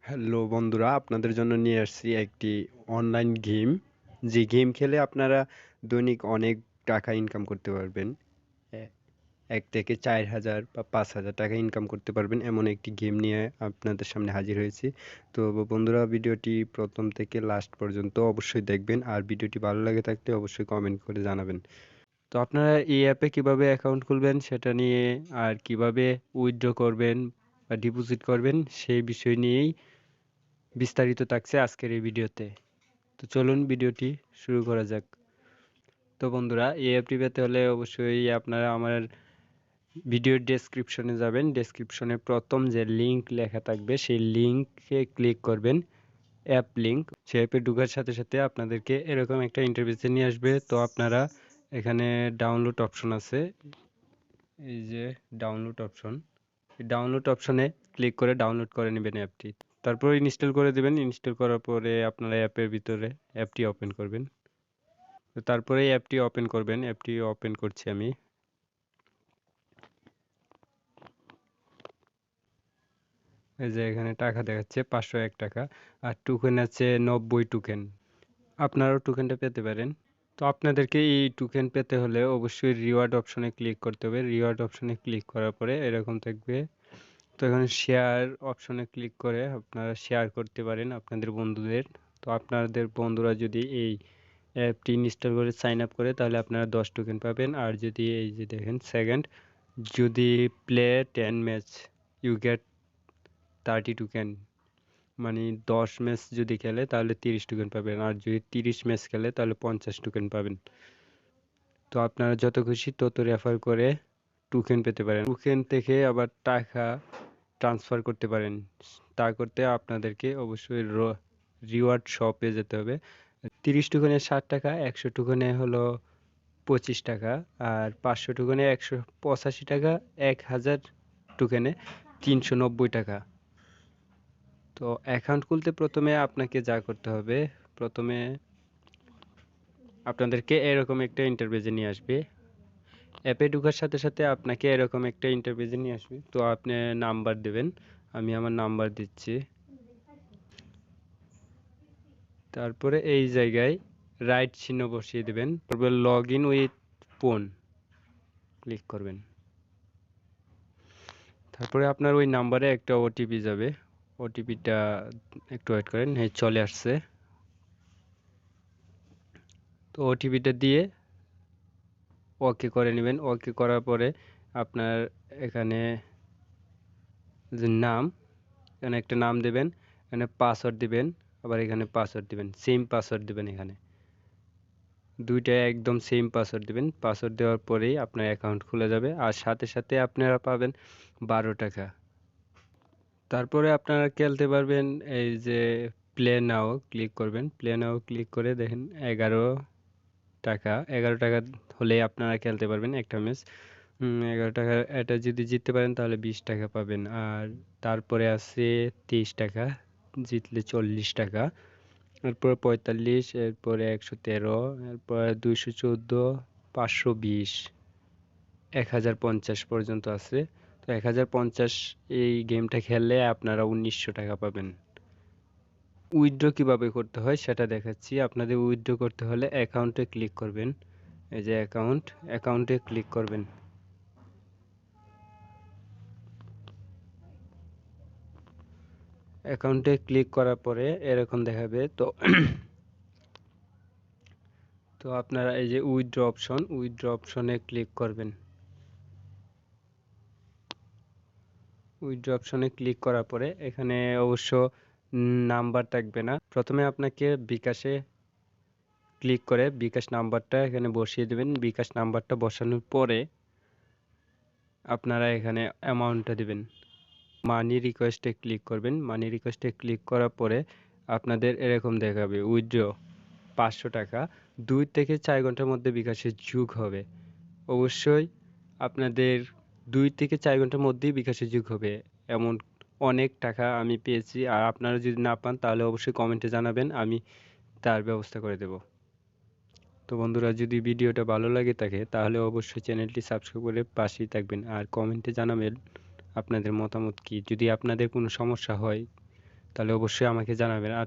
Hello বন্ধুরা, আপনাদের জন্য নিয়ে আসছি একটি অনলাইন গেম। যে গেম খেলে আপনারা দৈনিক অনেক টাকা ইনকাম করতে পারবেন। এ- 1 থেকে 4 হাজার বা 5 হাজার টাকা ইনকাম করতে পারবেন, এমন একটি গেম নিয়ে আপনাদের সামনে হাজির হয়েছি। তো বন্ধুরা, ভিডিওটি প্রথম থেকে লাস্ট পর্যন্ত অবশ্যই দেখবেন, আর ভিডিওটি ভালো লাগে থাকলে অবশ্যই কমেন্ট করে জানাবেন। তো আপনারা এই অ্যাপে কিভাবে অ্যাকাউন্ট খুলবেন সেটা নিয়ে, আর কিভাবে উইথড্র করবেন বা ডিপোজিট করবেন সেই বিষয় নিয়েই বিস্তারিত থাকছে আজকের এই ভিডিওতে। তো চলুন ভিডিওটি শুরু করা যাক। তো বন্ধুরা, এই অ্যাপটি পেতে হলে অবশ্যই আপনারা আমার ভিডিওর ডেসক্রিপশনে যাবেন। ডেসক্রিপশনে প্রথম যে লিংক লেখা থাকবে সেই লিংকে ক্লিক করবেন, অ্যাপ লিংক। সেই অ্যাপে ঢোকার সাথে সাথে আপনাদেরকে এরকম একটা ইন্টারফেসে নিয়ে আসবে। তো আপনারা এখানে ডাউনলোড অপশন আছে, এই যে ডাউনলোড অপশন, ডাউনলোড অপশনে ক্লিক করে ডাউনলোড করে নেবেন অ্যাপটি। তারপর ইনস্টল করে দেবেন। ইনস্টল করার পরে আপনারা অ্যাপের ভিতরে অ্যাপটি ওপেন করবেন। তো তারপরে অ্যাপটি ওপেন করবেন। অ্যাপটি ওপেন করছি আমি। এই যে এখানে টাকা দেখাচ্ছে 501 টাকা, আর টোকেন আছে 90 টোকেন। আপনারাও টোকেনটা পেতে পারেন। তো আপনাদেরকে এই টোকেন পেতে হলে অবশ্যই রিওয়ার্ড অপশনে ক্লিক করতে হবে। রিওয়ার্ড অপশনে ক্লিক করার পরে এরকম থাকবে। তো এখানে শেয়ার অপশনে ক্লিক করে আপনারা শেয়ার করতে পারেন আপনাদের বন্ধুদের। তো আপনাদের বন্ধুরা যদি এই অ্যাপটি ইনস্টল করে সাইন আপ করে, তাহলে আপনারা 10 টোকেন পাবেন। আর যদি এই যে দেখেন সেকেন্ড, যদি play 10 match you get 30 token, মানে 10 ম্যাচ যদি খেলে তাহলে 30 টোকেন পাবেন, আর যদি 30 ম্যাচ খেলে তাহলে 50 টোকেন পাবেন। তো আপনারা যত খুশি তত রেফার করে টোকেন পেতে পারেন। টোকেন থেকে আবার টাকা ট্রান্সফার করতে পারেন। তা করতে আপনাদেরকে অবশ্যই রিওয়ার্ড শপে যেতে হবে। 30 টোকেনে 60 টাকা, 100 টোকেনে হলো 25 টাকা, আর 500 টোকেনে 185 টাকা, 1000 টোকেনে 390 টাকা। তো অ্যাকাউন্ট খুলতে প্রথমে আপনাকে যা করতে হবে, প্রথমে আপনাদেরকে এরকম একটা ইন্টারফেসে নিয়ে আসবে। অ্যাপে ঢোকার সাথে সাথে আপনাকে এরকম একটা ইন্টারফেসে নিয়ে আসবে। তো আপনি নাম্বার দেবেন, আমি আমার নাম্বার দিচ্ছি। তারপরে এই জায়গায় রাইট চিহ্ন বসিয়ে দেবেন। তারপর log in with phone click করবেন। তারপরে আপনার ওই নাম্বারে একটা ওটিপি যাবে। ওটিপিটা একটু ওয়েট করেন, এই চলে আসছে। তো ওটিপিটা দিয়ে ওকে করে নেবেন। ওকে করার পরে আপনার এখানে যে নাম, এখানে একটা নাম দেবেন, এখানে পাসওয়ার্ড দিবেন, আবার এখানে পাসওয়ার্ড দিবেন, সেম পাসওয়ার্ড দিবেন। এখানে দুইটাই একদম সেম পাসওয়ার্ড দিবেন। পাসওয়ার্ড দেওয়ার পরেই আপনার অ্যাকাউন্ট খুলে যাবে, আর সাথে সাথে আপনারা পাবেন 12 টাকা। তারপরে আপনারা খেলতে পারবেন। এই যে প্লে নাও ক্লিক করবেন। প্লে নাও ক্লিক করে দেখেন 11 টাকা। 11 টাকা হলেই আপনারা খেলতে পারবেন একটা ম্যাচ। 11 টাকা এটা যদি জিততে পারেন তাহলে 20 টাকা পাবেন। আর তারপরে আছে 23 টাকা, জিতলে 40 টাকা। এরপর 45, এরপরে 113, এরপরে 214, 520, 1050 পর্যন্ত আছে। তো 1050 এই গেমটা খেললে আপনারা 1900 টাকা পাবেন। উইথড্র কিভাবে করতে হয় সেটা দেখাচ্ছি। আপনাদের উইথড্র করতে হলে অ্যাকাউন্টে ক্লিক করবেন। এই যে অ্যাকাউন্টে ক্লিক করবেন। অ্যাকাউন্টে ক্লিক করার পরে এরকম দেখাবে। তো তো আপনারা এই যে উইথড্র অপশনে ক্লিক করবেন। উইথড্র অপশনে ক্লিক করার পরে এখানে অবশ্য নাম্বার থাকবে না। প্রথমে আপনাকে বিকাশে ক্লিক করে বিকাশ নাম্বারটা এখানে বসিয়ে দেবেন। বিকাশ নাম্বারটা বসানোর পরে আপনারা এখানে অ্যামাউন্টটা দিবেন। মানি রিকোয়েস্টে ক্লিক করবেন। মানি রিকোয়েস্টে ক্লিক করার পরে আপনাদের এরকম দেখাবে উইথড্র 500 টাকা 2 থেকে 4 ঘন্টার মধ্যে বিকাশে যোগ হবে। অবশ্যই আপনাদের 2 থেকে 4 ঘন্টার মধ্যেই বিকাশে যোগ হবে। এমন অনেক টাকা আমি পেয়েছি। আর আপনারা যদি না পান তাহলে অবশ্যই কমেন্টে জানাবেন, আমি তার ব্যবস্থা করে দেব। তো বন্ধুরা, যদি ভিডিওটা ভালো লাগে থাকে তাহলে অবশ্যই চ্যানেলটি সাবস্ক্রাইব করে পাশেই থাকবেন, আর কমেন্টে জানাবেন আপনাদের মতামত কি। যদি আপনাদের কোনো সমস্যা হয় তাহলে অবশ্যই আমাকে জানাবেন। আর